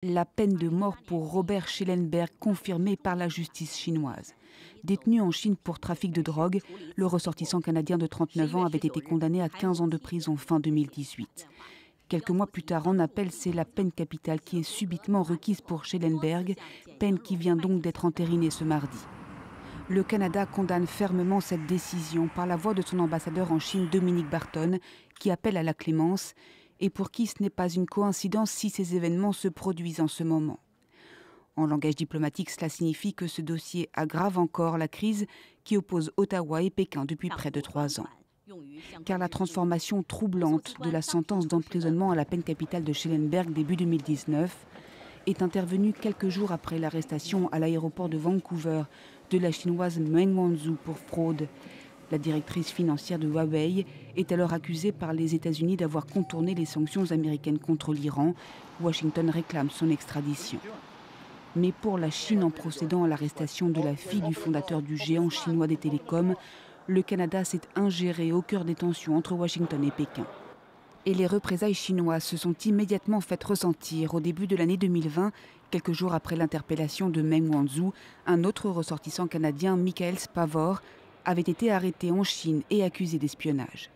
La peine de mort pour Robert Schellenberg confirmée par la justice chinoise. Détenu en Chine pour trafic de drogue, le ressortissant canadien de 39 ans avait été condamné à 15 ans de prison fin 2018. Quelques mois plus tard, en appel, c'est la peine capitale qui est subitement requise pour Schellenberg, peine qui vient donc d'être entérinée ce mardi. Le Canada condamne fermement cette décision par la voix de son ambassadeur en Chine, Dominique Barton, qui appelle à la clémence et pour qui ce n'est pas une coïncidence si ces événements se produisent en ce moment. En langage diplomatique, cela signifie que ce dossier aggrave encore la crise qui oppose Ottawa et Pékin depuis près de 3 ans. Car la transformation troublante de la sentence d'emprisonnement à la peine capitale de Schellenberg début 2019 est intervenue quelques jours après l'arrestation à l'aéroport de Vancouver de la chinoise Meng Wanzhou pour fraude. La directrice financière de Huawei est alors accusée par les États-Unis d'avoir contourné les sanctions américaines contre l'Iran. Washington réclame son extradition. Mais pour la Chine, en procédant à l'arrestation de la fille du fondateur du géant chinois des télécoms, le Canada s'est ingéré au cœur des tensions entre Washington et Pékin. Et les représailles chinoises se sont immédiatement faites ressentir. Au début de l'année 2020, quelques jours après l'interpellation de Meng Wanzhou, un autre ressortissant canadien, Michael Spavor, avait été arrêté en Chine et accusé d'espionnage.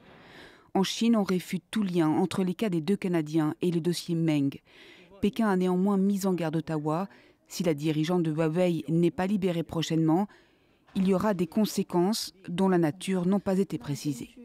En Chine, on réfute tout lien entre les cas des deux Canadiens et le dossier Meng. Pékin a néanmoins mis en garde Ottawa. Si la dirigeante de Huawei n'est pas libérée prochainement, il y aura des conséquences dont la nature n'ont pas été précisées.